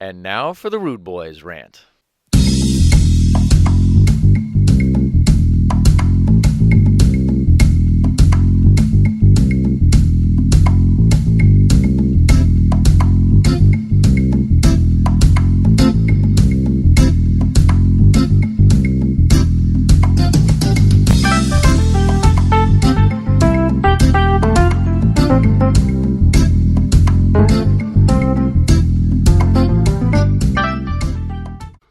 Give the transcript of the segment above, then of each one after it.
And now for the Rudebuoyz Rant.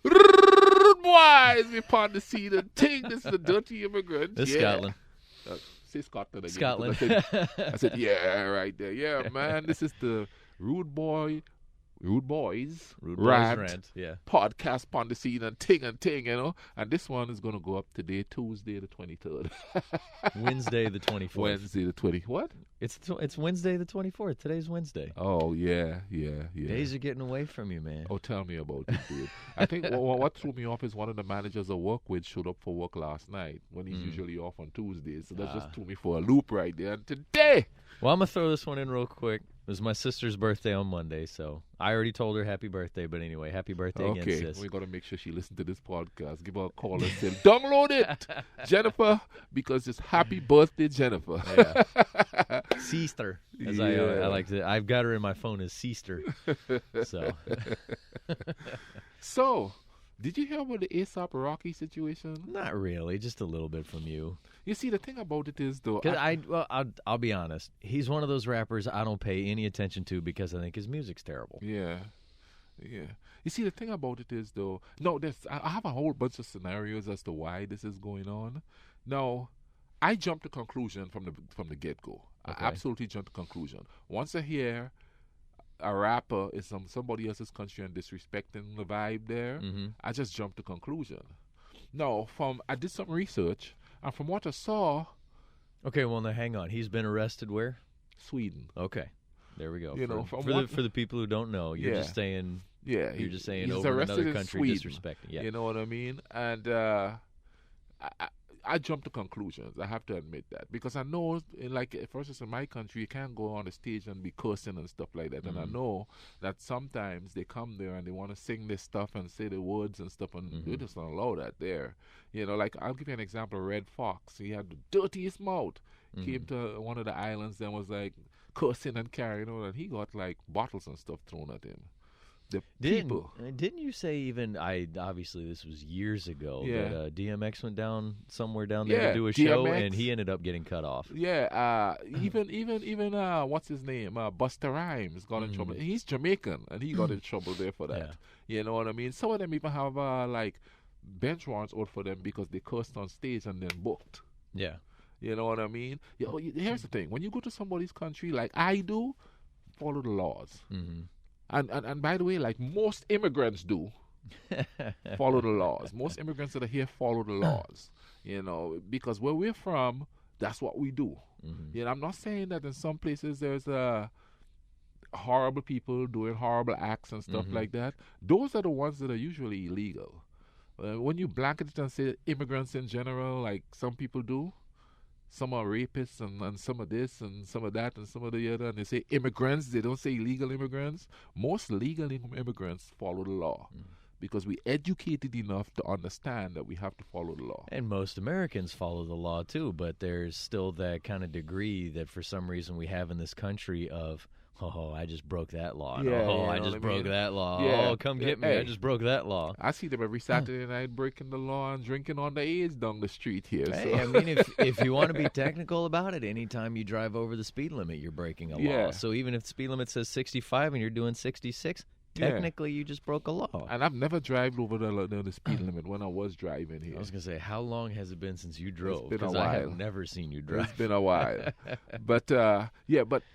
Rudebuoyz, we upon the scene and ting. This is the dirty immigrant. This Scotland. Say Scotland again. Scotland. I said, yeah, right there. Yeah, man. This is the Rudebuoyz Rant. Yeah. Podcast upon the scene and ting, you know. And this one is going to go up today, Tuesday the 23rd. Wednesday the 24th. Wednesday the 20th. What? It's Wednesday the 24th. Today's Wednesday. Oh, yeah. Days are getting away from you, man. Oh, tell me about it, dude. I think what threw me off is one of the managers I work with showed up for work last night when he's usually off on Tuesdays. So that just threw me for a loop right there. And today... Well, I'm going to throw this one in real quick. It was my sister's birthday on Monday, so I already told her happy birthday. But anyway, happy birthday again, sis. We got to make sure she listens to this podcast. Give her a call and say, download it, Jennifer, because it's happy birthday, Jennifer. Yeah. Sister, as I like to. I've got her in my phone as sister. So. So, did you hear about the A$AP Rocky situation? Not really, just a little bit from you. You see, the thing about it is, though... I'll be honest. He's one of those rappers I don't pay any attention to because I think his music's terrible. Yeah. You see, the thing about it is, though... No, I have a whole bunch of scenarios as to why this is going on. Now, I jumped to conclusion from the get-go. Okay. I absolutely jumped to conclusion. Once I hear a rapper is from somebody else's country and disrespecting the vibe there, I just jumped to conclusion. Now, I did some research... And from what I saw... Okay, well, now hang on. He's been arrested where? Sweden. Okay. There we go. You know, for the people who don't know, you're just saying... Yeah. You're just saying he's over arrested another country Sweden, disrespecting. Yeah. You know what I mean? And I jumped to conclusions. I have to admit that. Because I know, for instance, in my country, you can't go on the stage and be cursing and stuff like that. And I know that sometimes they come there and they want to sing this stuff and say the words and stuff, and they just don't allow that there. You know, like, I'll give you an example. Red Fox, he had the dirtiest mouth. Came to one of the islands and was, like, cursing and carrying on, and he got, like, bottles and stuff thrown at him. Didn't you say even obviously this was years ago that DMX went down somewhere down there to do a show and he ended up getting cut off. Yeah, even what's his name? Busta Rhymes got in trouble. He's Jamaican and he got in trouble there for that. Yeah. You know what I mean? Some of them even have like bench warrants out for them because they cursed on stage and then booked. Yeah. You know what I mean? Here's the thing: when you go to somebody's country like I do, follow the laws. And by the way, like most immigrants do, follow the laws. Most immigrants that are here follow the laws, you know, because where we're from, that's what we do. You know, I'm not saying that in some places there's horrible people doing horrible acts and stuff like that. Those are the ones that are usually illegal. When you blanket it and say immigrants in general, like some people do, some are rapists and some of this and some of that and some of the other, and they say immigrants, they don't say illegal immigrants. Most legal immigrants follow the law because we educated enough to understand that we have to follow the law. And most Americans follow the law too, but there's still that kind of degree that for some reason we have in this country of, oh, I just broke that law. I just broke that law. Yeah. Oh, come get me. Hey, I just broke that law. I see them every Saturday night breaking the law and drinking on the A's down the street here. Hey, so. I mean, if you want to be technical about it, anytime you drive over the speed limit, you're breaking a law. So even if the speed limit says 65 and you're doing 66, technically you just broke a law. And I've never driven over the speed limit when I was driving here. I was going to say, how long has it been since you drove? It's been a Because while. I have never seen you drive. It's been a while. But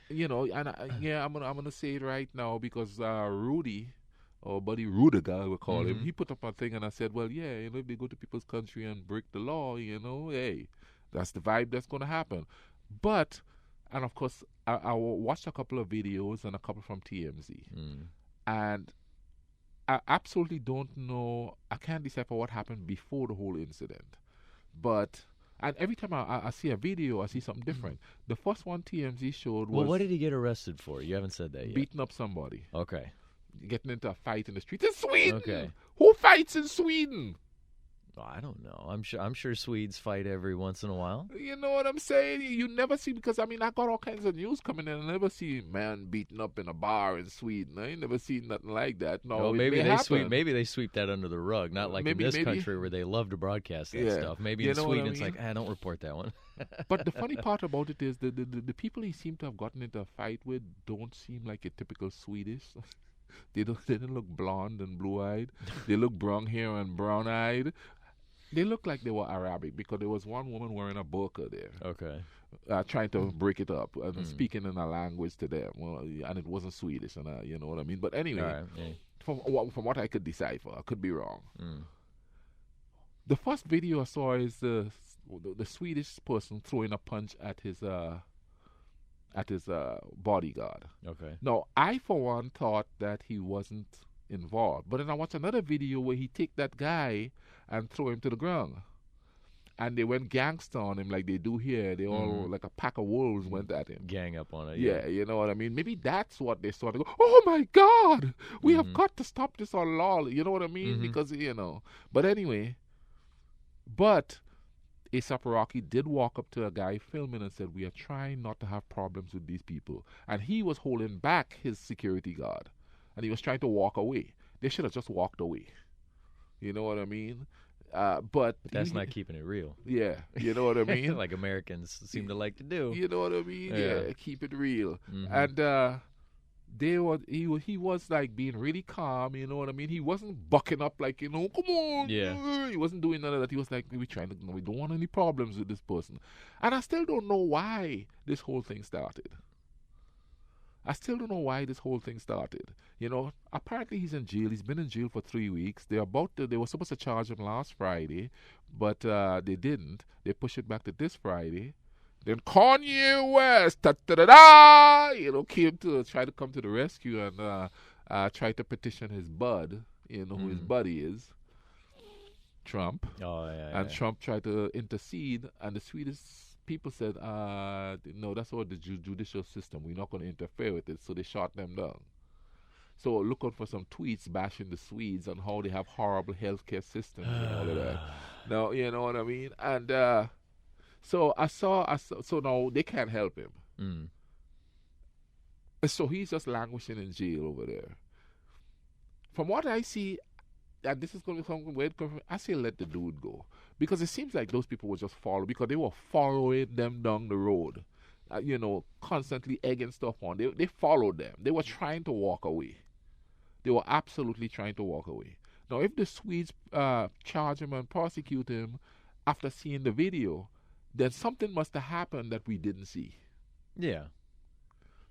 you know, and I'm gonna say it right now because Rudy, or Buddy Rudiger, we call him, he put up a thing and I said, well, yeah, you know, if they go to people's country and break the law, you know, hey, that's the vibe that's gonna happen. But, and of course, I watched a couple of videos and a couple from TMZ. And I absolutely don't know. I can't decipher what happened before the whole incident. But, and every time I see a video, I see something different. The first one TMZ showed was... Well, what did he get arrested for? You haven't said that yet. Beating up somebody. Okay. getting into a fight in the street in Sweden. Okay. Who fights in Sweden? Well, I don't know. I'm sure Swedes fight every once in a while. You know what I'm saying? You never see, because I got all kinds of news coming in. I never see man beaten up in a bar in Sweden. I ain't never seen nothing like that. No, maybe they sweep that under the rug. Not like in this country where they love to broadcast that stuff. Maybe in Sweden it's like, don't report that one. But the funny part about it is the people he seemed to have gotten into a fight with don't seem like a typical Swedish. They didn't look blonde and blue-eyed. They look brown hair and brown-eyed. They looked like they were Arabic, because there was one woman wearing a burqa there. Okay. Trying to break it up and speaking in a language to them. Well, and it wasn't Swedish, and you know what I mean? But anyway, from what I could decipher, I could be wrong. The first video I saw is the Swedish person throwing a punch at his bodyguard. Okay. Now, I, for one, thought that he wasn't involved. But then I watched another video where he take that guy and throw him to the ground. And they went gangster on him like they do here. They all, like a pack of wolves, went at him. Gang up on it. Yeah, you know what I mean? Maybe that's what they saw. They go, oh, my God, we have got to stop this on law. You know what I mean? Because, But anyway, A$AP Rocky did walk up to a guy filming and said, we are trying not to have problems with these people. And he was holding back his security guard. And he was trying to walk away. They should have just walked away. You know what I mean? But that's not keeping it real. Yeah, you know what I mean? Like Americans seem to like to do. You know what I mean? Yeah, keep it real. And he was like being really calm, you know what I mean? He wasn't bucking up like, come on. Yeah. He wasn't doing none of that. He was like, we don't want any problems with this person. And I still don't know why this whole thing started. Apparently he's in jail. He's been in jail for 3 weeks. They were supposed to charge him last Friday, but they didn't. They pushed it back to this Friday. Then Kanye West, came to try to come to the rescue and try to petition his bud, who his buddy is, Trump. Oh, yeah. And Trump tried to intercede, and the Swedish people said, no, that's all the judicial system. We're not going to interfere with it. So they shot them down. So look out for some tweets bashing the Swedes on how they have horrible healthcare systems and all of that. Now, you know what I mean? And so so now they can't help him. So he's just languishing in jail over there. From what I see, and this is going to be something weird, I say let the dude go. Because it seems like those people were just because they were following them down the road. Constantly egging stuff on. They followed them. They were trying to walk away. They were absolutely trying to walk away. Now, if the Swedes charge him and prosecute him after seeing the video, then something must have happened that we didn't see. Yeah.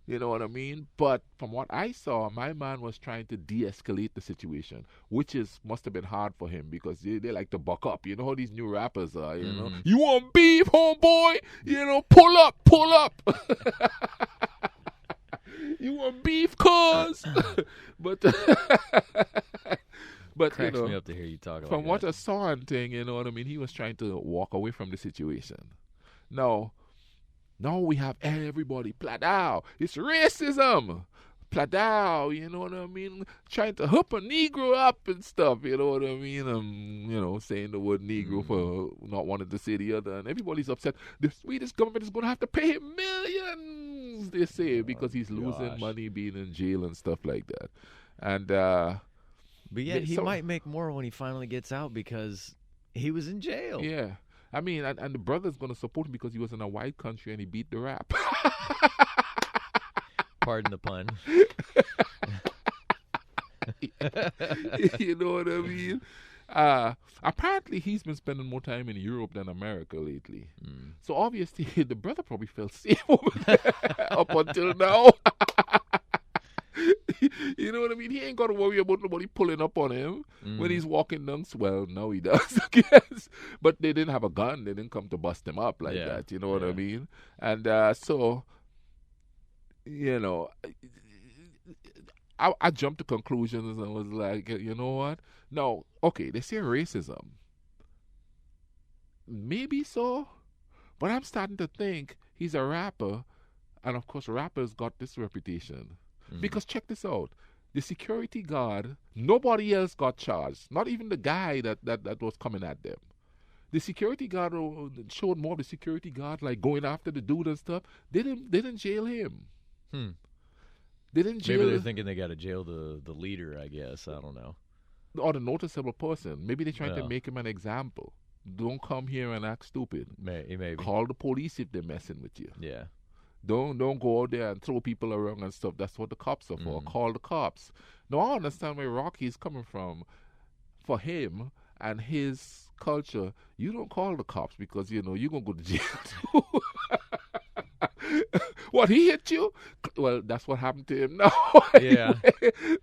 You know what I mean? But from what I saw, my man was trying to de-escalate the situation, which must have been hard for him because they like to buck up. You know how these new rappers are, you know? You want beef, homeboy? Pull up. You want beef, cuz? But cracks me up to hear you talk from what I saw and thing, you know what I mean? He was trying to walk away from the situation. Now we have everybody, Pladow. It's racism. Pladow, you know what I mean? Trying to hook a Negro up and stuff, you know what I mean? Saying the word Negro for not wanting to say the other. And everybody's upset. The Swedish government is going to have to pay him millions, they say, because he's losing money being in jail and stuff like that. And but yet he might make more when he finally gets out because he was in jail. Yeah. I mean, and the brother's going to support him because he was in a white country and he beat the rap. Pardon the pun. You know what I mean? Apparently, he's been spending more time in Europe than America lately. So obviously, the brother probably felt safe over there up until now. You know what I mean? He ain't got to worry about nobody pulling up on him when he's walking down. Well, no, he does, I guess. But they didn't have a gun. They didn't come to bust him up like that. You know what I mean? And so, I jumped to conclusions and was like, you know what? No, okay, they say racism. Maybe so. But I'm starting to think he's a rapper. And, of course, rappers got this reputation. Because check this out. The security guard, nobody else got charged. Not even the guy that was coming at them. The security guard showed more of the security guard like going after the dude and stuff. They didn't jail him. They didn't jail. Maybe they're thinking they got to jail the leader. I guess I don't know. Or the noticeable person. Maybe they're trying to make him an example. Don't come here and act stupid. Maybe. Call the police if they're messing with you. Yeah. Don't go out there and throw people around and stuff. That's what the cops are for. Call the cops. Now I understand where Rocky's coming from. For him and his culture, you don't call the cops because you're gonna go to jail too. What, he hit you? Well, that's what happened to him now. Yeah.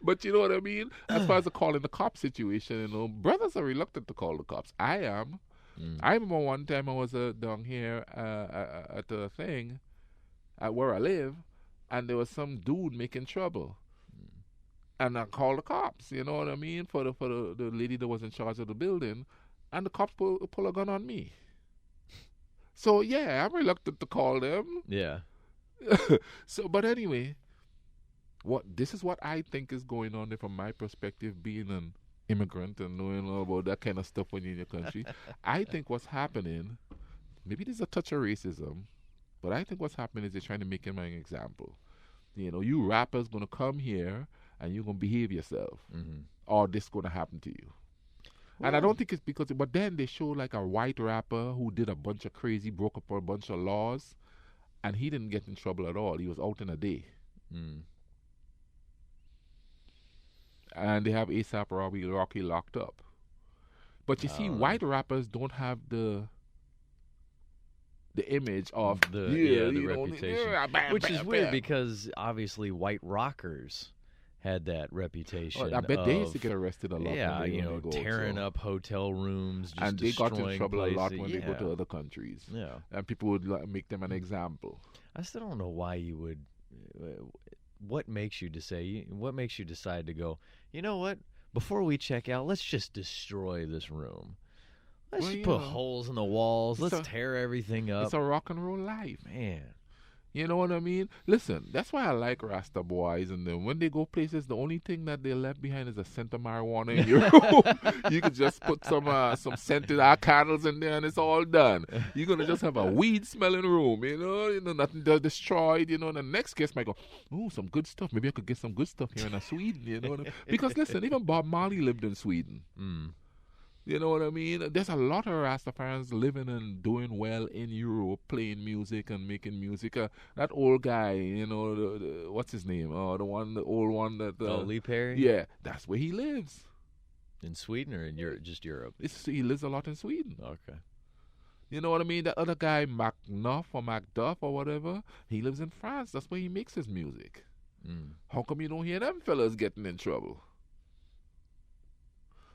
But you know what I mean? As far as the calling the cops situation, brothers are reluctant to call the cops. I am. I remember one time I was down here at the thing, at where I live, and there was some dude making trouble. And I called the cops, you know what I mean, for the lady that was in charge of the building, and the cops pull a gun on me. So yeah, I'm reluctant to call them. Yeah. So, but anyway, this is what I think is going on there from my perspective, being an immigrant and knowing all about that kind of stuff when you're in your country. I think what's happening, maybe there's a touch of racism, but I think what's happening is they're trying to make him an example. You rappers gonna come here and you're gonna behave yourself, or this gonna happen to you. Well, and I don't think it's because, but then they show like a white rapper who did a bunch of crazy, broke up a bunch of laws, and he didn't get in trouble at all. He was out in a day. And they have A$AP Rocky locked up. But you see, white rappers don't have the image of the reputation, which is weird because obviously white rockers had that reputation. I bet they used to get arrested a lot. Yeah, tearing up hotel rooms, just and they got in trouble places. A lot when they go to other countries. Yeah, and people would make them an example. I still don't know why you would. What makes you decide to go? You know what? Before we check out, let's just destroy this room. Let's just put holes in the walls. Let's tear everything up. It's a rock and roll life, man. You know what I mean? Listen, that's why I like Rasta boys. And then when they go places, the only thing that they left behind is a scent of marijuana in your room. You could just put some scented candles in there, and it's all done. You're gonna just have a weed smelling room. Nothing destroyed. The next guest might go, "Oh, some good stuff. Maybe I could get some good stuff here in Sweden." You know what I mean? Because listen, even Bob Marley lived in Sweden. You know what I mean? There's a lot of Rastafarians living and doing well in Europe, playing music and making music. That old guy, what's his name? Oh, the old one that. Lee Perry? Yeah, that's where he lives. In Sweden or in just Europe? He lives a lot in Sweden. Okay. You know what I mean? That other guy, Macduff or whatever, he lives in France. That's where he makes his music. How come you don't hear them fellas getting in trouble?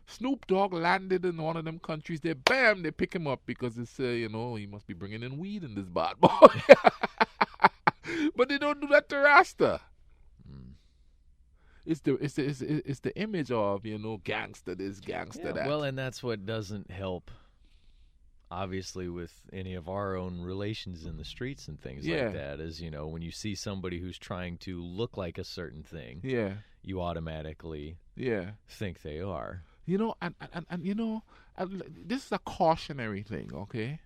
Snoop Dogg landed in one of them countries. They pick him up because they say, he must be bringing in weed in this bad boy. But they don't do that to Rasta. It's the image of gangster this, gangster that. Well, and that's what doesn't help. Obviously, with any of our own relations in the streets and things like that, is when you see somebody who's trying to look like a certain thing, you automatically think they are. And this is a cautionary thing, okay?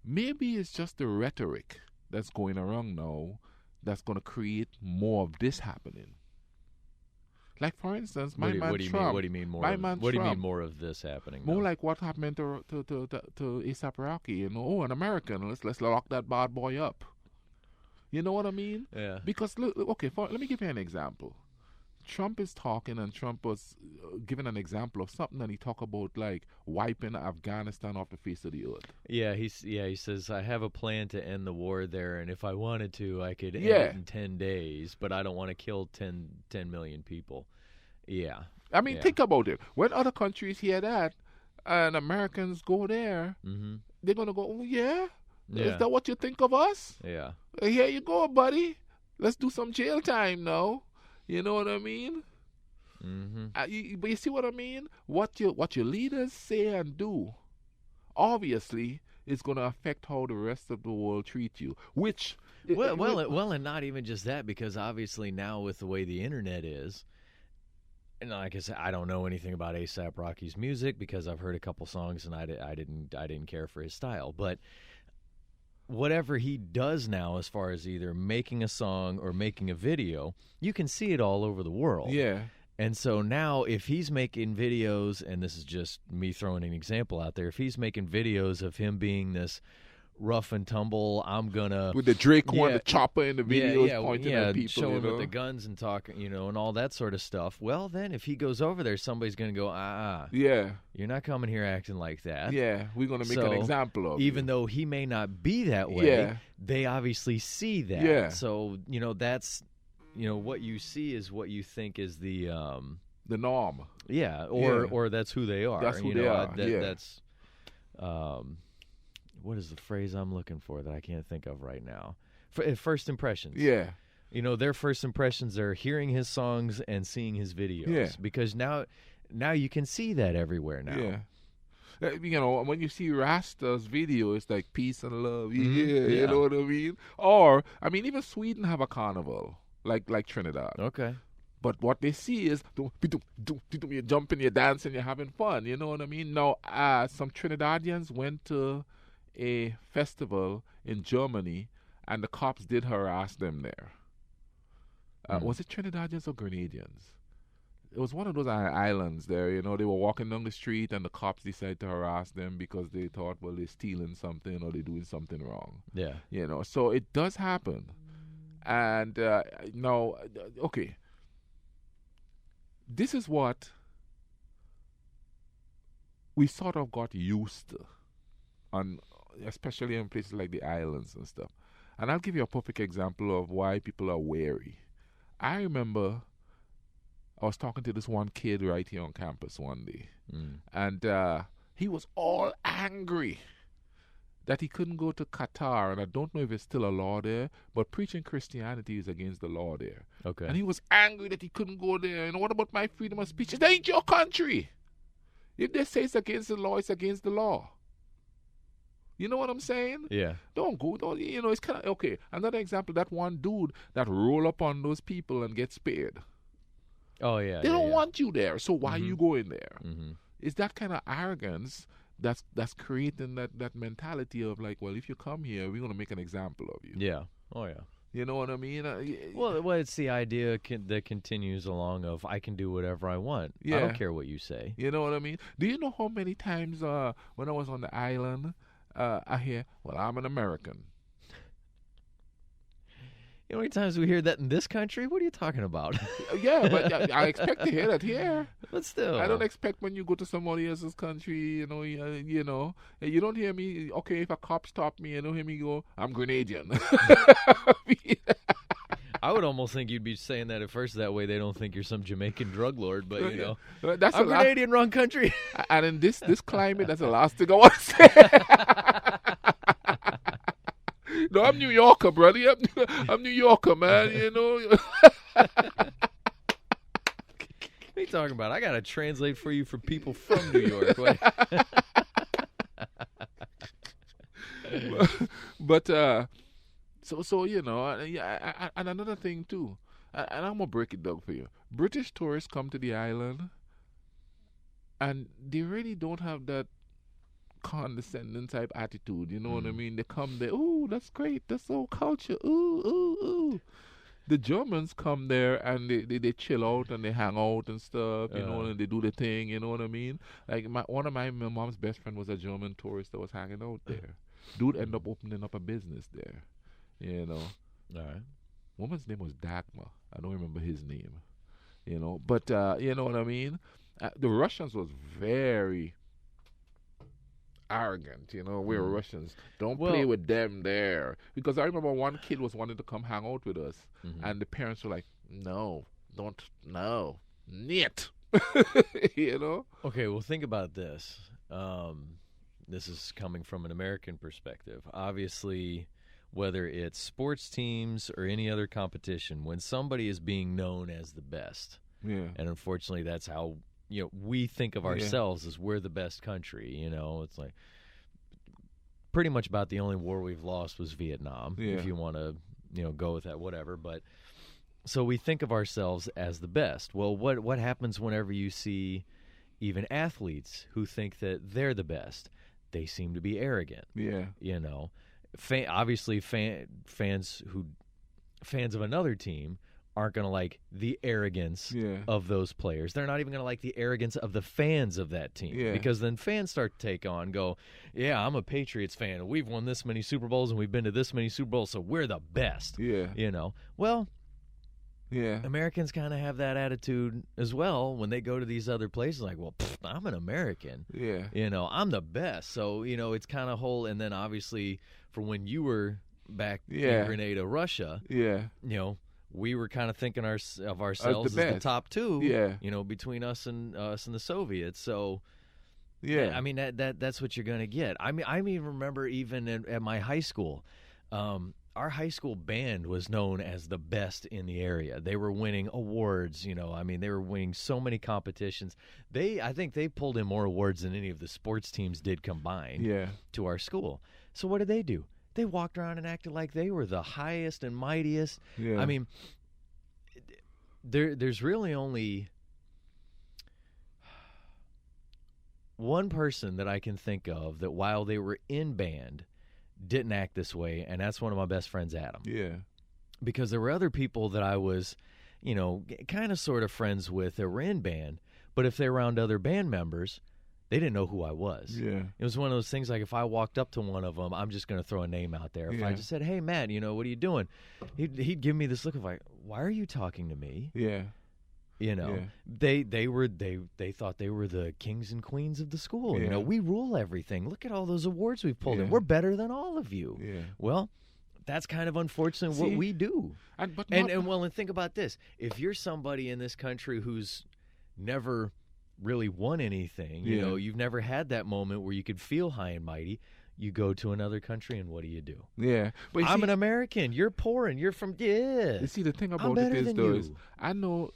Maybe it's just the rhetoric that's going around now that's going to create more of this happening. Like, for instance, my man Trump. What do you mean more? What do you mean more of this happening? More like what happened to A$AP Rocky. An American. Let's lock that bad boy up. You know what I mean? Yeah. Because look, okay, let me give you an example. Trump is talking, and Trump was giving an example of something that he talked about, like wiping Afghanistan off the face of the earth. Yeah, he says, I have a plan to end the war there, and if I wanted to, I could end it in 10 days, but I don't want to kill 10 million people. Yeah. I mean, think about it. When other countries hear that, and Americans go there, they're going to go, oh, yeah? Is that what you think of us? Yeah. Here you go, buddy. Let's do some jail time now. You know what I mean? But you see what I mean? What your leaders say and do, obviously, is going to affect how the rest of the world treat you. Which and not even just that, because obviously now with the way the internet is, And like I said, I don't know anything about A$AP Rocky's music because I've heard a couple songs and I didn't care for his style. But whatever he does now, as far as either making a song or making a video, you can see it all over the world. Yeah. And so now, if he's making videos, and this is just me throwing an example out there, if he's making videos of him being this rough and tumble, I'm gonna with the Drake one, the chopper in the videos pointing at people, showing with the guns and talking, and all that sort of stuff. Well, then if he goes over there, somebody's gonna go, yeah, you're not coming here acting like that. Yeah, we're gonna make an example of even you. Though he may not be that way, they obviously see that. Yeah. So that's what you see is what you think is the norm. Yeah, or that's who they are. That's who they are. That's what is the phrase I'm looking for that I can't think of right now? First impressions. Yeah. Their first impressions are hearing his songs and seeing his videos. Yeah. Because now you can see that everywhere now. Yeah. When you see Rasta's video, it's like peace and love. You know what I mean? Or, even Sweden have a carnival, like Trinidad. Okay. But what they see is you're jumping, you're dancing, you're having fun. You know what I mean? Now, some Trinidadians went to a festival in Germany, and the cops did harass them there. Was it Trinidadians or Grenadians? It was one of those islands there. They were walking down the street, and the cops decided to harass them because they thought, well, they're stealing something or they're doing something wrong. Yeah. So it does happen. And now, okay, this is what we sort of got used to, especially in places like the islands and stuff. And I'll give you a perfect example of why people are wary. I remember I was talking to this one kid right here on campus one day, and he was all angry that he couldn't go to Qatar, and I don't know if it's still a law there, but preaching Christianity is against the law there. Okay. And he was angry that he couldn't go there. What about my freedom of speech? It ain't your country. If they say it's against the law, it's against the law. You know what I'm saying? Yeah. Don't go. It's kind of, okay. Another example, that one dude that roll up on those people and get spared. Oh, yeah. They don't want you there, so why are you going there? Mm-hmm. It's that kind of arrogance that's creating that mentality of like, well, if you come here, we're going to make an example of you. Yeah. Oh, yeah. You know what I mean? Well, it's the idea that continues along of I can do whatever I want. Yeah. I don't care what you say. You know what I mean? Do you know how many times when I was on the island, I hear, well, I'm an American. You know how many times we hear that in this country? What are you talking about? Yeah, but I expect to hear that here. But still. I don't expect when you go to somebody else's country, you don't hear me, okay, if a cop stop me, you don't hear me go, I'm Grenadian. I would almost think you'd be saying that at first. That way they don't think you're some Jamaican drug lord, but, that's I'm Canadian, wrong country. And in this climate, that's the last thing I want to say. No, I'm New Yorker, brother. I'm New Yorker, man, What are you talking about? I got to translate for you for people from New York. But and another thing, too, and I'm going to break it down for you. British tourists come to the island, and they really don't have that condescending type attitude, you know what I mean? They come there, ooh, that's great, that's so culture, ooh, ooh, ooh. The Germans come there and they chill out and they hang out and stuff, and they do the thing, you know what I mean? Like one of my mom's best friend was a German tourist that was hanging out there. Dude ended up opening up a business there, All right. Woman's name was Dagmar. I don't remember his name, But you know what I mean? The Russians was very arrogant, we're Russians. Don't play with them there. Because I remember one kid was wanting to come hang out with us, and the parents were like, no, don't, no, niet. Okay, well, think about this. This is coming from an American perspective. Obviously, whether it's sports teams or any other competition, when somebody is being known as the best, and unfortunately that's how we think of ourselves as we're the best country. It's like pretty much about the only war we've lost was Vietnam, if you want to, go with that, whatever. But So we think of ourselves as the best. Well, what happens whenever you see even athletes who think that they're the best? They seem to be arrogant. Yeah. You know, obviously fans of another team aren't going to like the arrogance of those players. They're not even going to like the arrogance of the fans of that team. Yeah. Because then fans start to take on, go, yeah, I'm a Patriots fan. We've won this many Super Bowls and we've been to this many Super Bowls, so we're the best. Yeah. You know, well, yeah, Americans kind of have that attitude as well when they go to these other places. Like, well, I'm an American. Yeah. You know, I'm the best. So, you know, it's kind of whole. And then obviously for when you were back in Grenada, Russia, you know, we were kind of thinking of ourselves as the top two, you know, between us and the Soviets. So, I mean, that's what you're going to get. I mean, remember even at my high school, our high school band was known as the best in the area. They were winning awards, you know. I mean, they were winning so many competitions. I think they pulled in more awards than any of the sports teams did combined to our school. So what did they do? They walked around and acted like they were the highest and mightiest. Yeah. I mean, there's really only one person that I can think of that while they were in band didn't act this way, and that's one of my best friends, Adam. Yeah. Because there were other people that I was, you know, kind of sort of friends with that were in band, but if they were around other band members, they didn't know who I was. Yeah. It was one of those things like if I walked up to one of them, I'm just going to throw a name out there. If I just said, hey, Matt, you know, what are you doing? He'd give me this look of like, why are you talking to me? Yeah. You know, they thought they were the kings and queens of the school. You know, we rule everything. Look at all those awards we've pulled in. We're better than all of you. Yeah. Well, that's kind of unfortunately what we do. And think about this. If you're somebody in this country who's never really won anything, you know, you've never had that moment where you could feel high and mighty, you go to another country and what do? Yeah. But I'm an American. You're poor and you're from, You see, the thing about it is, I know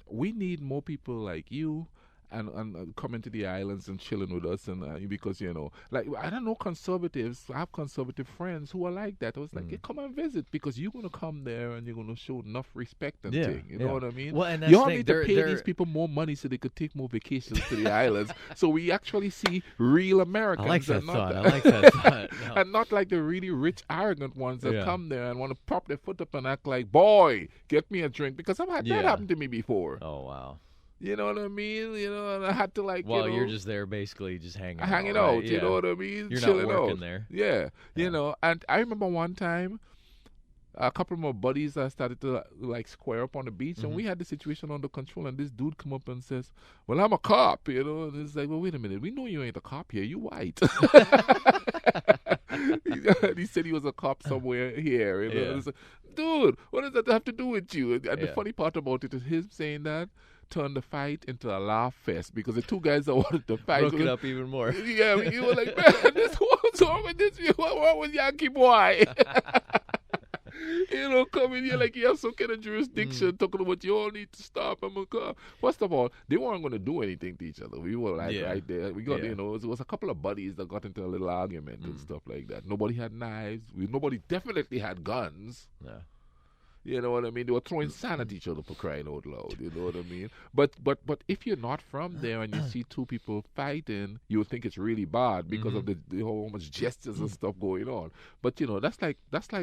we need more people like you and coming to the islands and chilling with us, and because, you know, like, I don't know, conservatives, I have conservative friends who are like that. I was like, come and visit, because you're going to come there and you're going to show enough respect and thing. You know what I mean? Well, and that's you all need to pay these people more money so they could take more vacations to the islands, so we actually see real Americans. I like that thought. I like that thought. No. And not like the really rich, arrogant ones that come there and want to prop their foot up and act like, boy, get me a drink, because I've had that happen to me before. Oh, wow. You know what I mean? You know, and I had to like. Well, you know, you're just there basically, just hanging out. Right? You know what I mean? You're chilling not working out. there. Yeah, you know. And I remember one time, a couple of my buddies started to like square up on the beach, and we had the situation under control. And this dude come up and says, "Well, I'm a cop," you know. And it's like, "Well, wait a minute. We know you ain't a cop here. You white." He said he was a cop somewhere here. You know? Like, dude, what does that have to do with you? And the funny part about it is him saying that turned the fight into a laugh fest, because the two guys that wanted to fight broke it up even more. Yeah, you were like, man, what's wrong with this? What was Yankee boy? You know, coming here like you have some kind of jurisdiction, talking about you all need to stop. First of all, they weren't going to do anything to each other. We were like right there. We got, you know, it was a couple of buddies that got into a little argument and stuff like that. Nobody had knives. Nobody definitely had guns. Yeah. You know what I mean? They were throwing sand at each other, for crying out loud. You know what I mean? But if you're not from there and you see two people fighting, you would think it's really bad because of the whole much gestures and stuff going on. But you know, that's like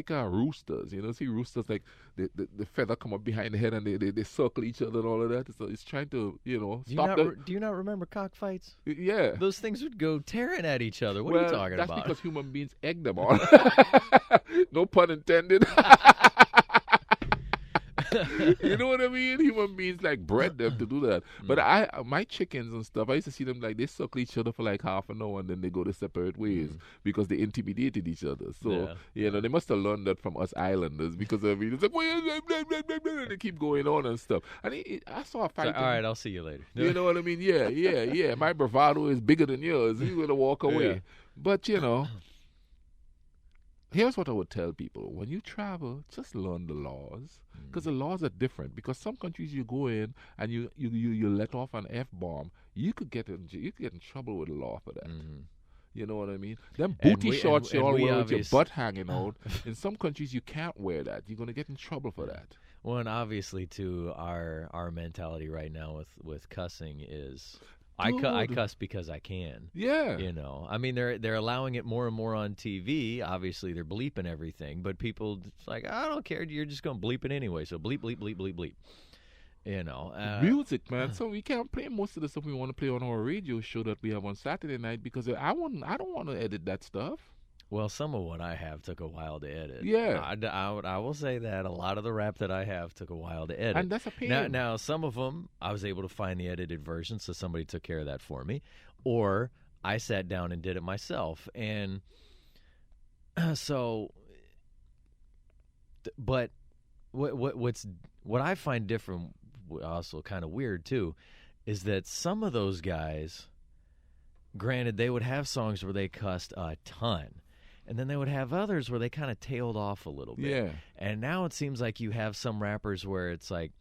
roosters. You know, see roosters, like the feather come up behind the head and they circle each other and all of that. So it's trying to, you know, stop. Do you not remember cockfights? Yeah, those things would go tearing at each other. What are you talking about? That's because human beings egg them on. No pun intended. You know what I mean? Human beings like bred them to do that. But my chickens and stuff, I used to see them like they circle each other for like half an hour and then they go their separate ways because they intimidated each other. So you know, they must have learned that from us islanders, because I mean, it's like, and they keep going on and stuff. And I saw a fight. All right, I'll see you later. You know what I mean? Yeah. My bravado is bigger than yours. You're gonna walk away. Yeah. But you know. Here's what I would tell people. When you travel, just learn the laws, because the laws are different. Because some countries you go in and you let off an F-bomb, you could get in trouble with the law for that. You know what I mean? Them booty shorts you all wear with your butt hanging out, in some countries you can't wear that. You're going to get in trouble for that. Well, and obviously, too, our mentality right now with cussing is I cuss because I can. Yeah. You know, I mean, they're allowing it more and more on TV. Obviously, they're bleeping everything, but people, it's like, I don't care. You're just going to bleep it anyway. So bleep, bleep, bleep, bleep, bleep. You know. Music, man. So we can't play most of the stuff we want to play on our radio show that we have on Saturday night because I don't want to edit that stuff. Well, some of what I have took a while to edit. Yeah. I will say that. A lot of the rap that I have took a while to edit. And that's a pain. Now, some of them, I was able to find the edited version, so somebody took care of that for me. Or I sat down and did it myself. And so, but what I find different, also kind of weird too, is that some of those guys, granted, they would have songs where they cussed a ton. And then they would have others where they kind of tailed off a little bit. Yeah. And now it seems like you have some rappers where it's like,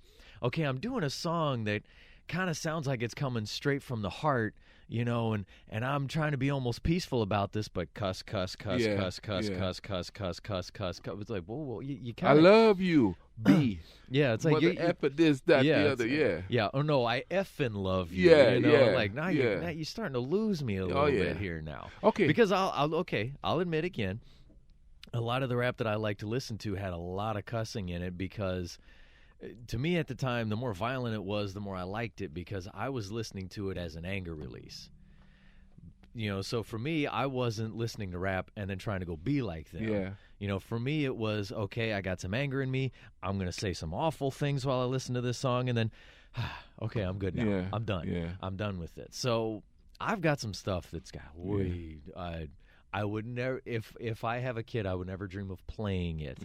okay, I'm doing a song that kind of sounds like it's coming straight from the heart, you know, and I'm trying to be almost peaceful about this, but cuss. It's like, whoa, you kind of... I love you, B. Yeah, it's like... Mother effort this, that, the other, yeah. Yeah, oh no, I effing love you. Yeah, you know? yeah. Like, now you're starting to lose me a little bit here now. Okay. Because I'll admit again, a lot of the rap that I like to listen to had a lot of cussing in it because... To me at the time, the more violent it was, the more I liked it because I was listening to it as an anger release. You know, so for me, I wasn't listening to rap and then trying to go be like them. Yeah. You know, for me, it was, okay, I got some anger in me. I'm going to say some awful things while I listen to this song, and then, okay, I'm good now. Yeah. I'm done. Yeah. I'm done with it. So I've got some stuff that's got way... I would never... If I have a kid, I would never dream of playing it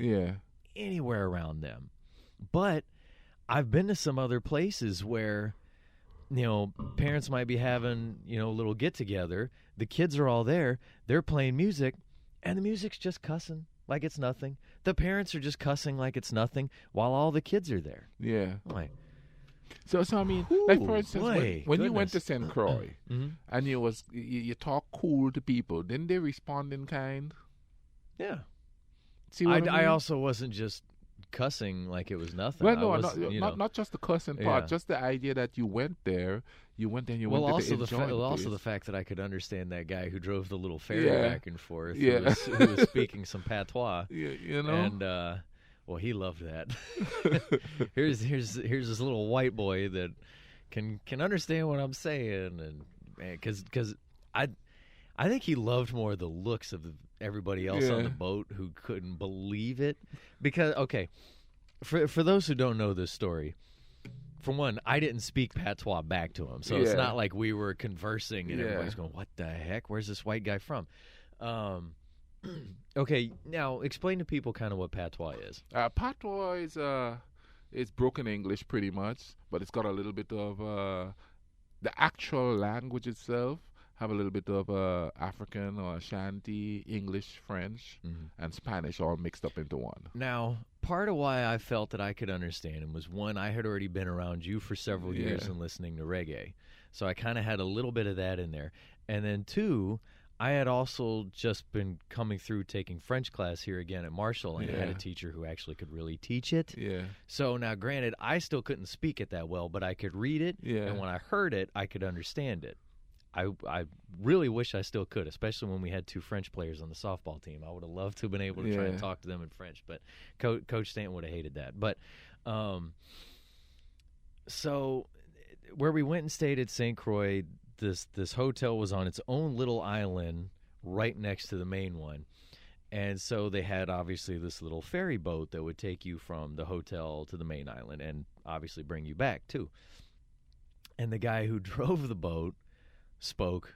anywhere around them. But I've been to some other places where, you know, parents might be having, you know, a little get-together. The kids are all there. They're playing music, and the music's just cussing like it's nothing. The parents are just cussing like it's nothing while all the kids are there. Yeah. Like, so I mean, like for instance, when you went to St. Croix and you talk cool to people, didn't they respond in kind? Yeah. See what I mean? I also wasn't just cussing like it was nothing. Well, no, not just the cussing part, just the idea that you went there and you went there to enjoy also the fact that I could understand that guy who drove the little ferry back and forth, who was speaking some patois. Yeah, you know. And well, he loved that. here's this little white boy that can understand what I'm saying, and because I think he loved more the looks of everybody else on the boat who couldn't believe it. Because, okay, for those who don't know this story, for one, I didn't speak patois back to him. So it's not like we were conversing and everybody's going, what the heck? Where's this white guy from? Okay, now explain to people kind of what patois is. Patois is broken English pretty much, but it's got a little bit of the actual language itself. Have a little bit of African or Ashanti, English, French, and Spanish all mixed up into one. Now, part of why I felt that I could understand him was, one, I had already been around you for several years and listening to reggae. So I kind of had a little bit of that in there. And then, two, I had also just been coming through taking French class here again at Marshall, and I had a teacher who actually could really teach it. Yeah. So now, granted, I still couldn't speak it that well, but I could read it, and when I heard it, I could understand it. I really wish I still could, especially when we had two French players on the softball team. I would have loved to have been able to try and talk to them in French, but Coach Stanton would have hated that. But so where we went and stayed at St. Croix, this hotel was on its own little island right next to the main one. And so they had, obviously, this little ferry boat that would take you from the hotel to the main island and obviously bring you back, too. And the guy who drove the boat spoke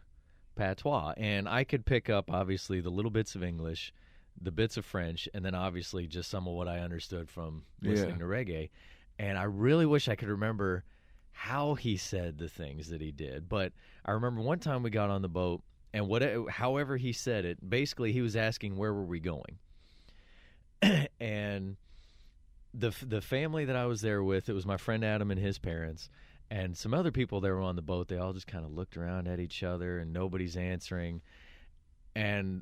patois, and I could pick up, obviously, the little bits of English, the bits of French, and then obviously just some of what I understood from listening to reggae. And I really wish I could remember how he said the things that he did. But I remember one time we got on the boat, and however he said it, basically he was asking where were we going. And the family that I was there with, it was my friend Adam and his parents, and some other people that were on the boat. They all just kind of looked around at each other, and nobody's answering. And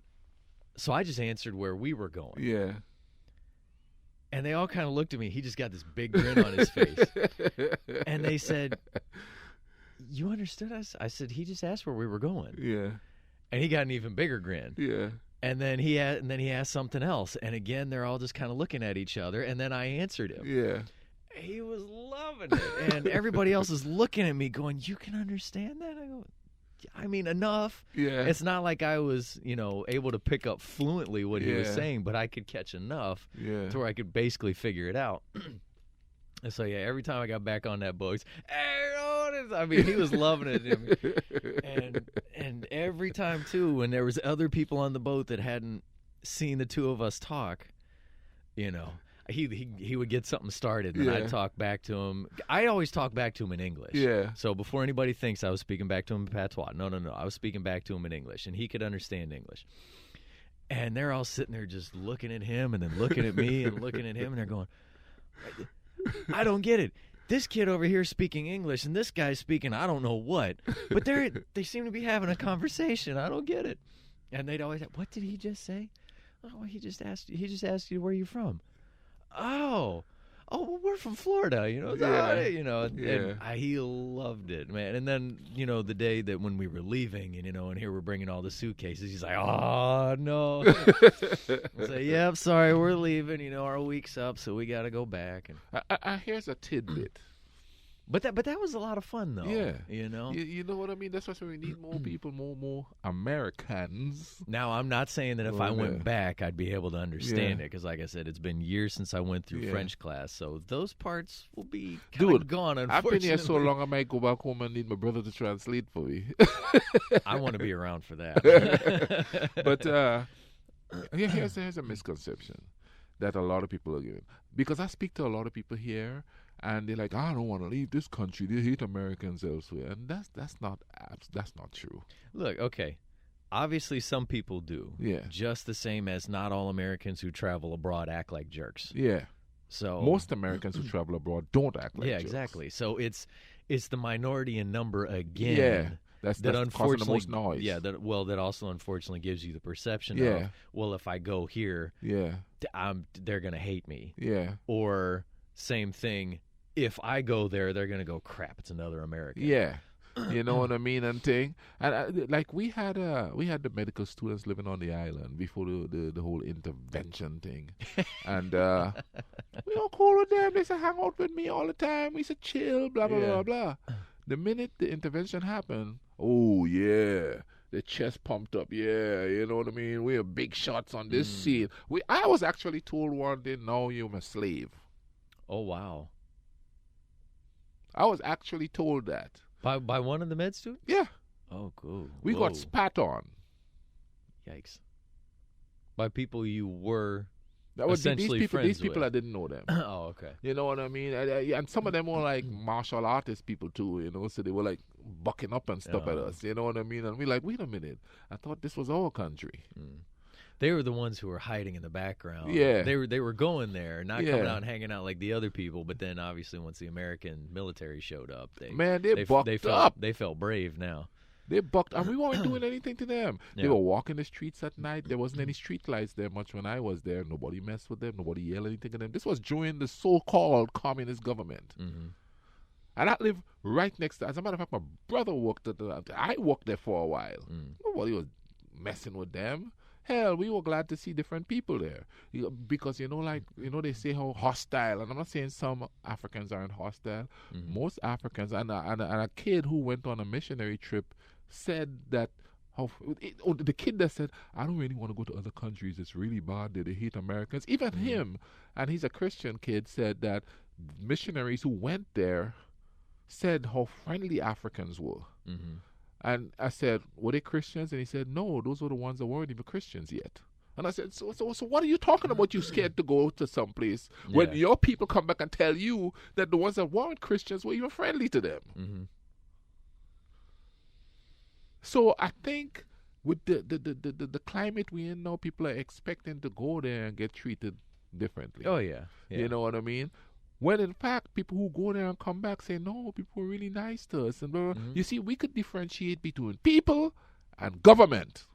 so I just answered where we were going. Yeah. And they all kind of looked at me. He just got this big grin on his face. And they said, "You understood us?" I said, "He just asked where we were going." Yeah. And he got an even bigger grin. Yeah. And then he asked something else. And again, they're all just kind of looking at each other. And then I answered him. Yeah. He was loving it. And everybody else is looking at me going, "You can understand that?" I go, "I mean, enough." Yeah. It's not like I was, able to pick up fluently what he was saying, but I could catch enough to where I could basically figure it out. And so, every time I got back on that boat, I mean, he was loving it. And every time, too, when there was other people on the boat that hadn't seen the two of us talk, he would get something started, and I'd talk back to him. I always talk back to him in English. Yeah. So before anybody thinks I was speaking back to him in patois, no. I was speaking back to him in English, and he could understand English. And they're all sitting there just looking at him and then looking at me and looking at him, and they're going, "I don't get it. This kid over here speaking English, and this guy's speaking I don't know what, but they seem to be having a conversation. I don't get it." And they'd always say, "What did he just say?" "Oh, he just asked you where you're from." Oh, well, we're from Florida, and he loved it, man. And then, the day that when we were leaving, and here we're bringing all the suitcases, he's like, "Oh, no." I say, "Yep, sorry, we're leaving, our week's up, so we got to go back." And here's a tidbit. But that was a lot of fun, though. Yeah. You know what I mean? That's why we need more people, more Americans. Now, I'm not saying that if I went back, I'd be able to understand it, because like I said, it's been years since I went through French class, so those parts will be kind of gone, unfortunately. I've been here so long, I might go back home and need my brother to translate for me. I want to be around for that. But here's a misconception that a lot of people are giving. Because I speak to a lot of people here, and they're like, "I don't want to leave this country. They hate Americans elsewhere," and that's not true. Look, okay, obviously some people do. Yeah. Just the same as not all Americans who travel abroad act like jerks. Yeah. So most Americans who travel abroad don't act like jerks. Yeah, exactly. So it's the minority in number again. Yeah. That's unfortunately causing the most noise. Yeah. That also unfortunately gives you the perception of, well, if I go here, they're gonna hate me. Yeah. Or same thing. If I go there, they're gonna go, "Crap, it's another American." Yeah, you know what I mean, and thing. And like we had the medical students living on the island before the whole intervention thing, and we all cool with them. They used to hang out with me all the time. We used to chill, blah blah blah blah. The minute the intervention happened, oh yeah. The chest pumped up, you know what I mean? We have big shots on this scene. I was actually told one day, "No, you're a slave." Oh wow. I was actually told that. By one of the med students? Yeah. Oh, cool. We got spat on. Yikes. By people you were that was essentially these people, I didn't know them. Oh, okay. You know what I mean? And some of them were like martial artist people too, so they were like bucking up and stuff at us. You know what I mean? And we're like, wait a minute. I thought this was our country. They were the ones who were hiding in the background. Yeah. They were going there, not coming out and hanging out like the other people. But then, obviously, once the American military showed up, they bucked up. They felt brave now. They bucked, and we weren't doing anything to them. Yeah. They were walking the streets at night. There wasn't any street lights there much when I was there. Nobody messed with them. Nobody yelled anything at them. This was during the so-called communist government. Mm-hmm. And I live right next to. As a matter of fact, my brother worked I worked there for a while. Nobody was messing with them. Hell, we were glad to see different people there because they say how hostile, and I'm not saying some Africans aren't hostile. Most Africans, and a kid who went on a missionary trip said that the kid that said, "I don't really want to go to other countries. It's really bad. They hate Americans." Even him, and he's a Christian kid, said that missionaries who went there said how friendly Africans were. And I said, "Were they Christians?" And he said, "No, those were the ones that weren't even Christians yet." And I said, so what are you talking about? You scared to go to some place when your people come back and tell you that the ones that weren't Christians were even friendly to them. So I think with the climate we're in now, people are expecting to go there and get treated differently. Oh, yeah. You know what I mean? When in fact, people who go there and come back say, "No, people were really nice to us." And you see, we could differentiate between people and government.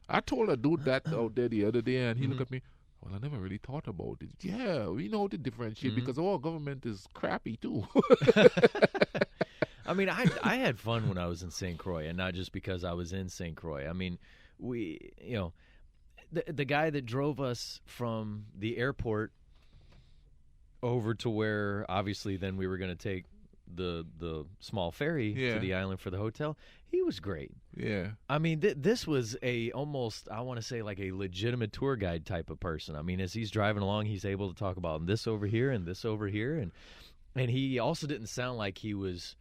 I told a dude that out there the other day, and he looked at me, Well, I never really thought about it. Yeah, we know how to differentiate because our government is crappy too. I mean, I had fun when I was in St. Croix, and not just because I was in St. Croix. I mean, the guy that drove us from the airport over to where, obviously, then we were going to take the small ferry to the island for the hotel, he was great. Yeah. I mean, this was almost, I want to say, like a legitimate tour guide type of person. I mean, as he's driving along, he's able to talk about this over here and this over here. And he also didn't sound like he was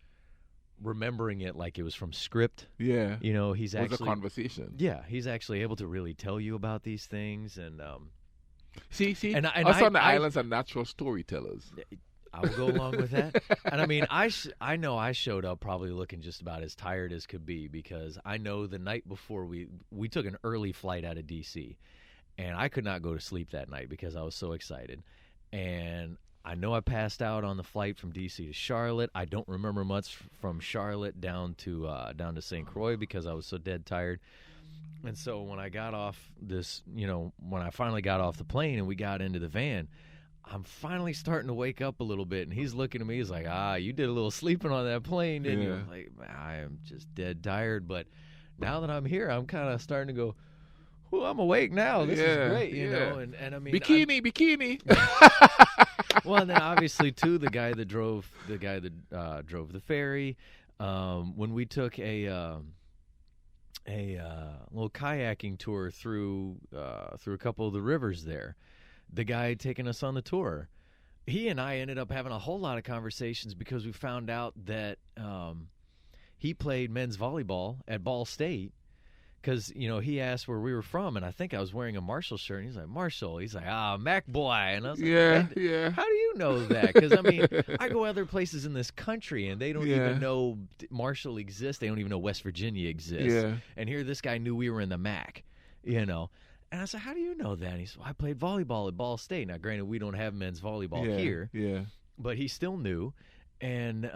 remembering it like it was from script. Yeah. He's actually... It was a conversation. conversation. Yeah, he's actually able to really tell you about these things. And see, and us on the islands are natural storytellers. I will go along with that. And I mean, I know I showed up probably looking just about as tired as could be, because I know the night before we took an early flight out of D.C., and I could not go to sleep that night because I was so excited. And I know I passed out on the flight from D.C. to Charlotte. I don't remember much from Charlotte down to St. Croix because I was so dead tired. And so when I got off when I finally got off the plane and we got into the van, I'm finally starting to wake up a little bit, and he's looking at me. He's like, you did a little sleeping on that plane, didn't you? I'm like, I am just dead tired. But now that I'm here, I'm kind of starting to go, I'm awake now. This is great, you know. And I mean, bikini. Well, and then obviously too, the guy that drove the ferry. When we took a little kayaking tour through a couple of the rivers there. The guy taking us on the tour, he and I ended up having a whole lot of conversations because we found out that he played men's volleyball at Ball State. Because, he asked where we were from, and I think I was wearing a Marshall shirt. And he's like, Marshall. He's like, Mac boy. And I was like, yeah. How do you know that? Because, I mean, I go other places in this country, and they don't even know Marshall exists. They don't even know West Virginia exists. Yeah. And here this guy knew we were in the MAC, And I said, how do you know that? And he said, I played volleyball at Ball State. Now, granted, we don't have men's volleyball here. Yeah. But he still knew. And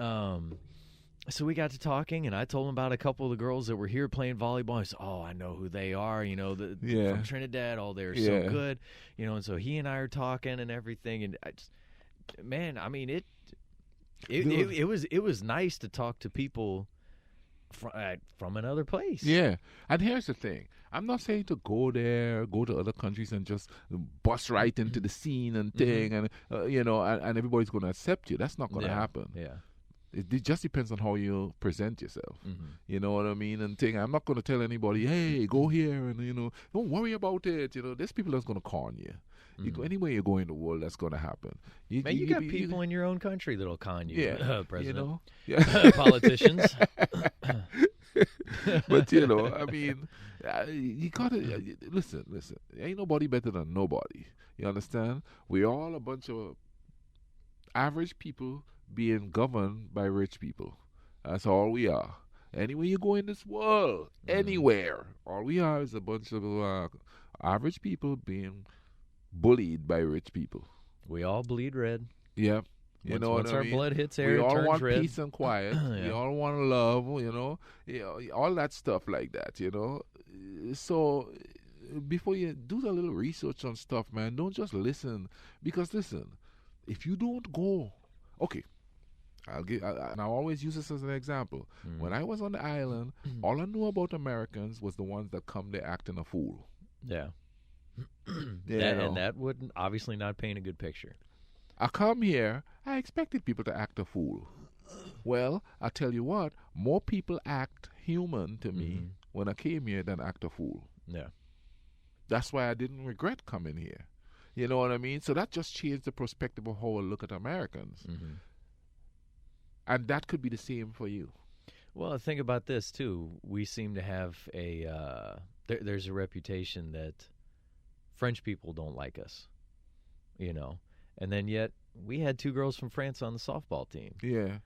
so we got to talking, and I told him about a couple of the girls that were here playing volleyball. He said, I know who they are, from Trinidad. They're so good. And so he and I are talking and everything. And it was nice to talk to people from another place. Yeah. And here's the thing. I'm not saying to go to other countries and just bust right into the scene and thing, and and everybody's going to accept you. That's not going to happen. Yeah. It just depends on how you present yourself. You know what I mean? And thing, I'm not going to tell anybody, hey, go here and don't worry about it. There's people that's going to con you. You go anywhere you go in the world, that's going to happen. You got people in your own country that'll con you. Yeah, President. Yeah. Politicians. But I mean, you gotta listen. Ain't nobody better than nobody. You understand? We're all a bunch of average people being governed by rich people. That's all we are. Anywhere you go in this world, anywhere, all we are is a bunch of average people being bullied by rich people. We all bleed red. Yeah. Once what I mean? Blood hits air, we all turns want red. Peace and quiet. We all want love, all that stuff like that, So before you do a little research on stuff, man, don't just listen. Because listen, if you don't go, okay, and I always use this as an example. When I was on the island, all I knew about Americans was the ones that come there acting a fool. Yeah. And that would obviously not paint a good picture. I come here, I expected people to act a fool. Well, I tell you what, more people act human to me when I came here than act a fool. Yeah. That's why I didn't regret coming here. You know what I mean? So that just changed the perspective of how I look at Americans. And that could be the same for you. Well, think about this, too. We seem to have there's a reputation that French people don't like us, And then yet we had two girls from France on the softball team. Yeah.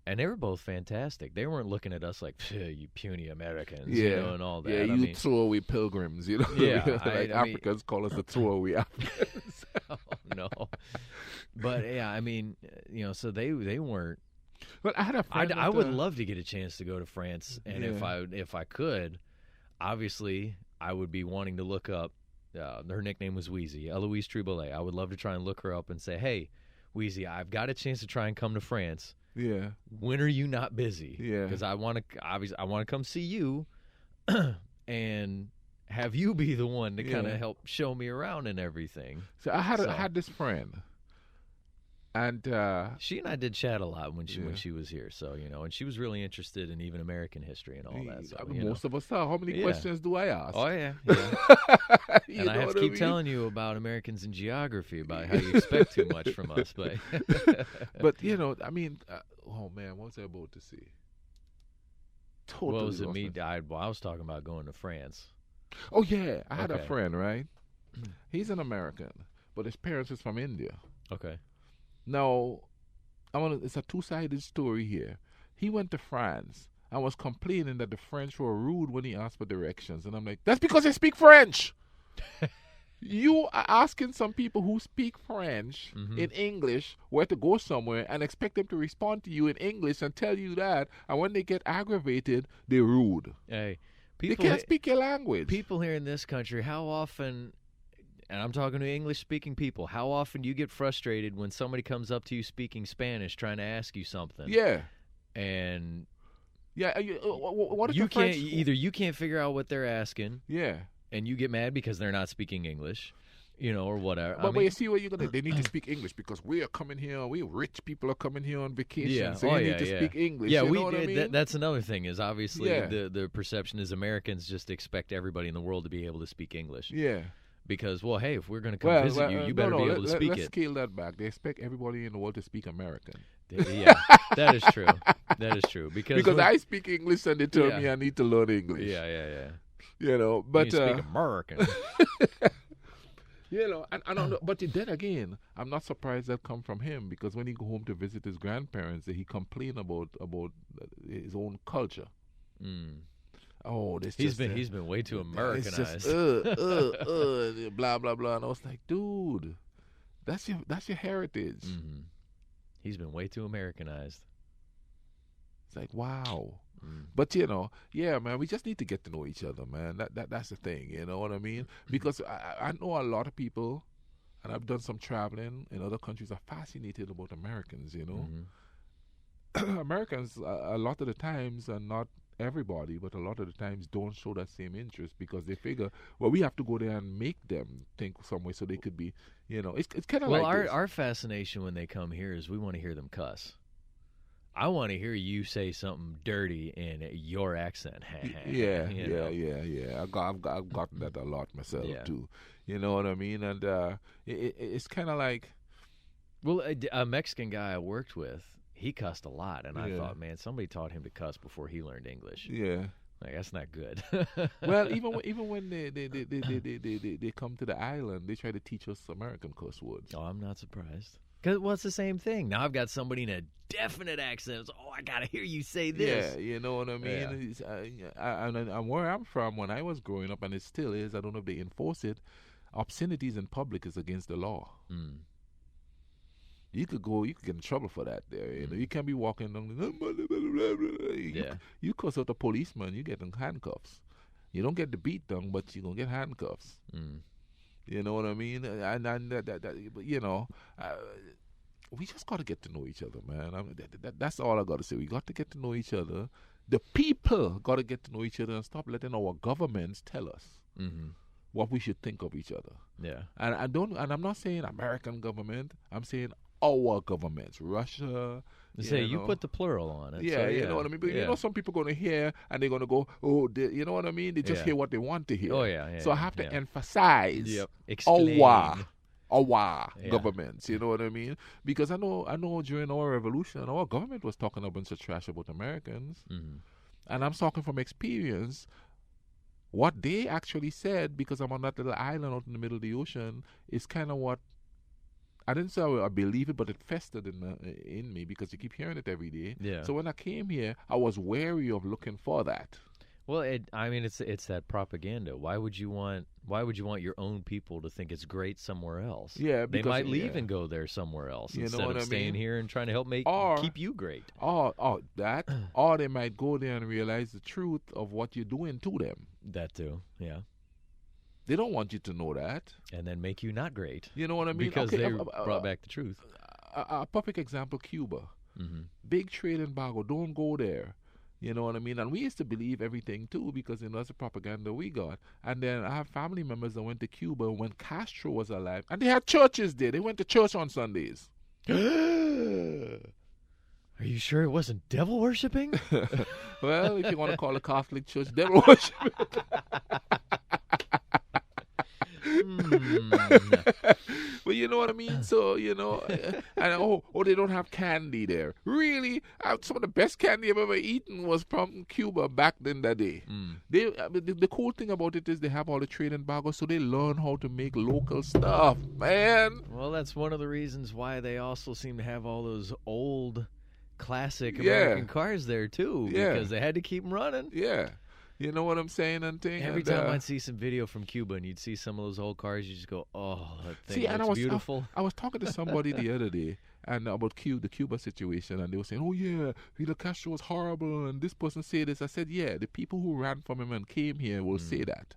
And they were both fantastic. They weren't looking at us like, you puny Americans, and all that. Yeah, you throwaway pilgrims, Yeah. Africans call us the throwaway Africans. Oh, no. But, yeah, I mean, so they weren't. But I had a friend I would love to get a chance to go to France. And if I could, obviously I would be wanting to look up Her nickname was Wheezy, Eloise Triboulet. I would love to try and look her up and say, hey, Wheezy, I've got a chance to try and come to France. Yeah. When are you not busy? Yeah. Because I want to come see you and have you be the one to kind of help show me around and everything. So I had this friend. And she and I did chat a lot when she was here, so and she was really interested in even American history and all that. So, most of us are. How many questions do I ask? Oh yeah. And I have to keep telling you about Americans in geography, about how you expect too much from us, but but I mean, oh man, what was I about to say? Totally. What was it? I was talking about going to France. Oh yeah, I had a friend, right? He's an American, but his parents is from India. Okay. Now, it's a two-sided story here. He went to France and was complaining that the French were rude when he asked for directions. And I'm like, that's because they speak French. You are asking some people who speak French in English where to go somewhere and expect them to respond to you in English and tell you that. And when they get aggravated, they're rude. Hey, they can't speak your language. People here in this country, how often... And I'm talking to English-speaking people. How often do you get frustrated when somebody comes up to you speaking Spanish, trying to ask you something? Yeah. And what if you can't you can't figure out what they're asking? Yeah. And you get mad because they're not speaking English, or whatever. But you see what you're gonna? They need to speak English because we are coming here. We rich people are coming here on vacation. Yeah. So you need to speak English. Yeah, you know what I mean? That's another thing. Is obviously the perception is Americans just expect everybody in the world to be able to speak English. Yeah. Because, well, hey, if we're going to come visit you, you better be able to speak let's scale that back. They expect everybody in the world to speak American. Yeah, that is true. That is true. Because I speak English and they tell me I need to learn English. Yeah. But you speak American. But then again, I'm not surprised that come from him because when he go home to visit his grandparents, he complain about his own culture. Oh, he's been way too Americanized. It's just, blah blah blah, and I was like, dude, that's your heritage. Mm-hmm. He's been way too Americanized. It's like, wow. But man, we just need to get to know each other, man. That's the thing, you know what I mean? Because I know a lot of people, and I've done some traveling in other countries, are fascinated about Americans. Americans a lot of the times are not. Everybody, but a lot of the times don't show that same interest because they figure, well, we have to go there and make them think some way so they could be, it's kind of like our fascination when they come here is we want to hear them cuss. I want to hear you say something dirty in your accent. Yeah. I've gotten that a lot myself too. You know what I mean? And it's kind of like, well, a Mexican guy I worked with. He cussed a lot, and I thought, man, somebody taught him to cuss before he learned English. Yeah, like that's not good. Well, even when they come to the island, they try to teach us American cuss words. Oh, I'm not surprised. Because it's the same thing. Now I've got somebody in a definite accent. So, I gotta hear you say this. Yeah, you know what I mean. Yeah. And where I'm from, when I was growing up, and it still is, I don't know if they enforce it. Obscenities in public is against the law. You could get in trouble for that there. You can't be walking down. You cuss out a policeman, you get in handcuffs. You don't get the beat down, but you're going to get handcuffs. You know what I mean? We just got to get to know each other, man. That's all I got to say. We got to get to know each other. The people got to get to know each other and stop letting our governments tell us what we should think of each other. Yeah. And I'm not saying American government. I'm saying our governments, Russia. You put the plural on it. Yeah, you know what I mean? But some people going to hear and they're going to go, you know what I mean? They just hear what they want to hear. Oh, yeah. So I have to emphasize our governments, you know what I mean? Because I know during our revolution, our government was talking a bunch of trash about Americans. And I'm talking from experience. What they actually said, because I'm on that little island out in the middle of the ocean, is kind of what I didn't say I believe it, but it festered in me because you keep hearing it every day. Yeah. So when I came here, I was wary of looking for that. Well, it's that propaganda. Why would you want your own people to think it's great somewhere else? Yeah, because, they might leave and go there somewhere else instead of staying here and trying to help keep you great. Or they might go there and realize the truth of what you're doing to them. That too, yeah. They don't want you to know that. And then make you not great. You know what I mean? Because they brought back the truth. A perfect example, Cuba. Mm-hmm. Big trade embargo. Don't go there. You know what I mean? And we used to believe everything, too, because, that's the propaganda we got. And then I have family members that went to Cuba when Castro was alive. And they had churches there. They went to church on Sundays. Are you sure it wasn't devil worshipping? Well, if you want to call a Catholic church devil worshiping. But you know what I mean? So, and they don't have candy there. Really? Some of the best candy I've ever eaten was from Cuba back in the day. The cool thing about it is they have all the trade embargo, so they learn how to make local stuff, man. Well, that's one of the reasons why they also seem to have all those old classic American cars there, too, because they had to keep them running. Yeah. You know what I'm saying? Every time I'd see some video from Cuba and you'd see some of those old cars, you just go, oh, that thing looks beautiful. I was talking to somebody the other day and about the Cuba situation, and they were saying, oh, yeah, Fidel Castro was horrible, and this person said this. I said, yeah, the people who ran from him and came here will say that.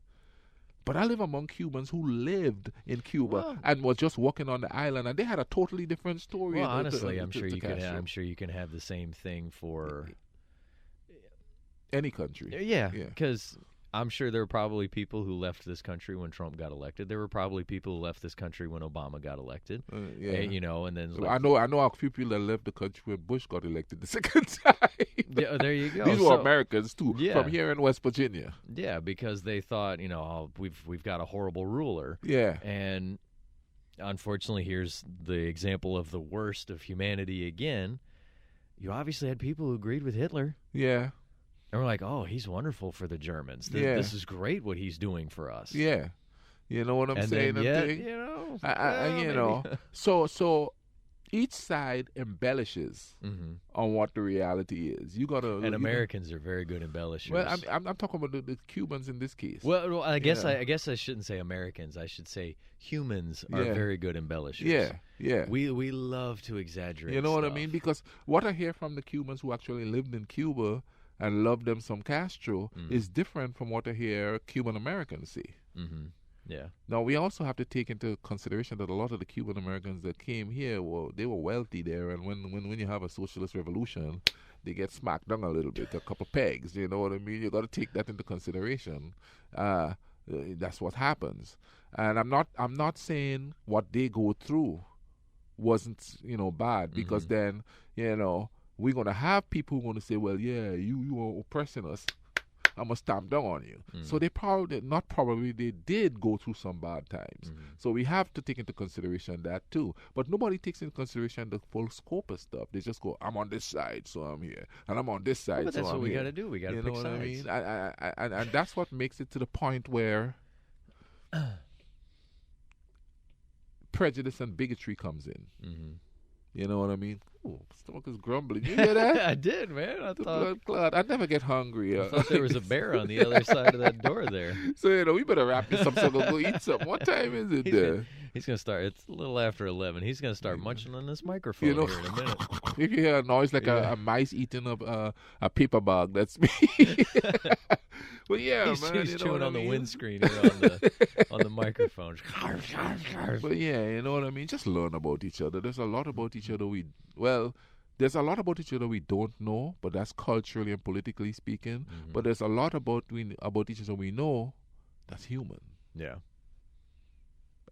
But I live among Cubans who lived in Cuba and was just walking on the island, and they had a totally different story. Well, honestly, I'm sure you can have the same thing for any country. Yeah, because I'm sure there were probably people who left this country when Trump got elected. There were probably people who left this country when Obama got elected. And then I know a few people that left the country when Bush got elected the second time. Yeah, there you go. These were Americans too, from here in West Virginia. Yeah, because they thought, we've got a horrible ruler. Yeah, and unfortunately, here's the example of the worst of humanity again. You obviously had people who agreed with Hitler. Yeah. And we're like, oh, he's wonderful for the Germans. This is great what he's doing for us. Yeah. You know what I'm saying? Maybe. So each side embellishes on what the reality is. And Americans are very good embellishers. Well, I'm talking about the Cubans in this case. Well, I guess I shouldn't say Americans. I should say humans are very good embellishers. Yeah, yeah. We love to exaggerate. You know what I mean? Because what I hear from the Cubans who actually lived in Cuba and love them some Castro is different from what I hear Cuban Americans say. Mm-hmm. Yeah. Now, we also have to take into consideration that a lot of the Cuban Americans that came here, they were wealthy there, and when you have a socialist revolution, they get smacked down a little bit, a couple pegs, you know what I mean? You got to take that into consideration. That's what happens. And I'm not saying what they go through wasn't, bad, because then, we're going to have people who are going to say, well, yeah, you are oppressing us. I'm going to stamp down on you. So they did go through some bad times. So we have to take into consideration that too. But nobody takes into consideration the full scope of stuff. They just go, I'm on this side, so I'm here. And I'm on this side, but that's what we got to do. We got to pick sides. You know what I mean? And that's what makes it to the point where prejudice and bigotry comes in. You know what I mean? Ooh, stomach is grumbling. You hear that? I did, man. I thought blood. I never get hungry. I thought there was a bear on the other side of that door there. So we better wrap this up so we'll go eat something. What time is it there? He's gonna start. It's a little after 11. He's gonna start munching on this microphone here in a minute. If you hear a noise like a mice eating a paper bag, that's me. Well, yeah, he's chewing on the windscreen here on the microphone. But yeah, you know what I mean? Just learn about each other. There's a lot about each other there's a lot about each other we don't know, but that's culturally and politically speaking. But there's a lot about each other we know that's human. Yeah.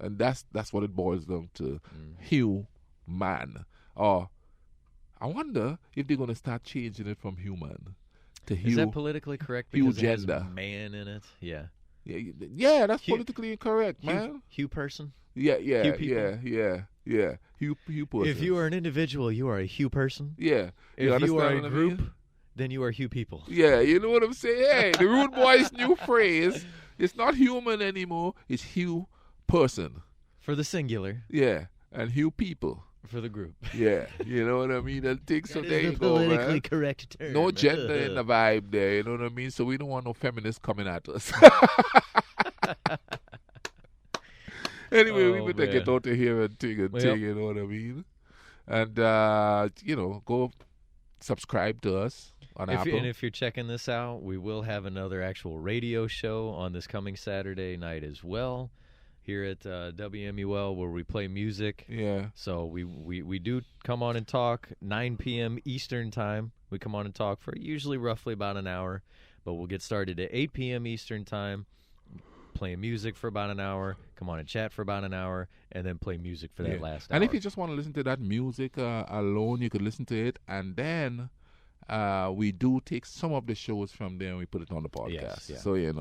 And that's what it boils down to. Human. Or I wonder if they're going to start changing it from human to hue. Is that politically correct because it has man in it? Yeah. Yeah, that's politically incorrect, man. Hue person? Yeah. Hue person. If you are an individual, you are a hue person. Yeah. If you are a group, then you are hue people. Yeah, you know what I'm saying? Hey, the Rudebuoyz new phrase, it's not human anymore, it's hue person. For the singular. Yeah, and hue people. For the group. Yeah, you know what I mean? And things, so there you go, man. Politically correct term. No gender in the vibe there, you know what I mean? So we don't want no feminists coming at us. Anyway, we better get out of here and take, you know what I mean? And, go subscribe to us on Apple. And if you're checking this out, we will have another actual radio show on this coming Saturday night as well, here at WMUL, where we play music. Yeah. So we do come on and talk 9 p.m. Eastern time. We come on and talk for usually roughly about an hour, but we'll get started at 8 p.m. Eastern time, playing music for about an hour, come on and chat for about an hour, and then play music for that last hour. And if you just want to listen to that music alone, you could listen to it, and then we do take some of the shows from there and we put it on the podcast. Yes, yeah. So, you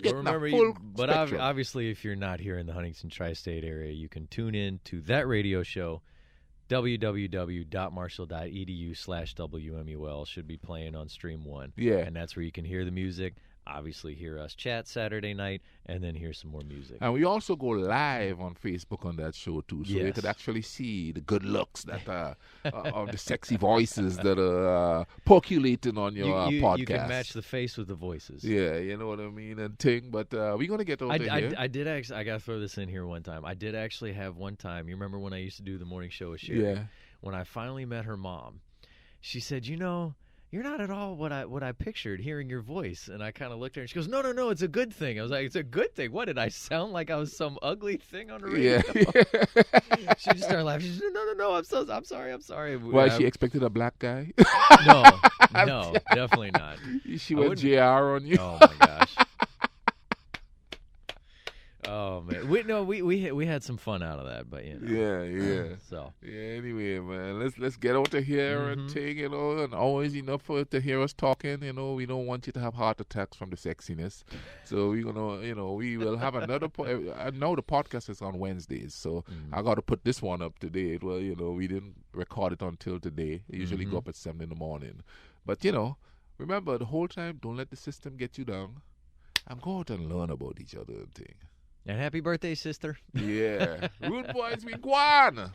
get remember, the full but spectrum. Obviously, if you're not here in the Huntington tri-state area, you can tune in to that radio show, www.marshall.edu/WMUL. Should be playing on Stream 1. Yeah. And that's where you can hear the music, obviously hear us chat Saturday night, and then hear some more music. And we also go live on Facebook on that show, too. So you could actually see the good looks that of the sexy voices that are percolating on your podcast. You can match the face with the voices. Yeah, you know what I mean, and ting. But we're going to get over here. I did actually, I got to throw this in here one time. I did actually have one time, you remember when I used to do the morning show with Sherry? Yeah. When I finally met her mom, she said, you're not at all what I pictured hearing your voice. And I kind of looked at her and she goes, no, it's a good thing. I was like, it's a good thing. What, did I sound like I was some ugly thing on the radio? Yeah. She just started laughing. She said, no, I'm sorry. Well, she expected a black guy? No, definitely not. She went JR on you? Oh, my gosh. Oh man, we had some fun out of that, but yeah. So anyway, man, let's get out of here and take and always enough to hear us talking. We don't want you to have heart attacks from the sexiness. So we're gonna, we will have another. I know the podcast is on Wednesdays, so I got to put this one up today. Well, we didn't record it until today. I usually go up at 7 in the morning, but remember the whole time, don't let the system get you down, and go out and learn about each other and thing. And happy birthday, sister. Yeah. Rudebuoyz, we gone.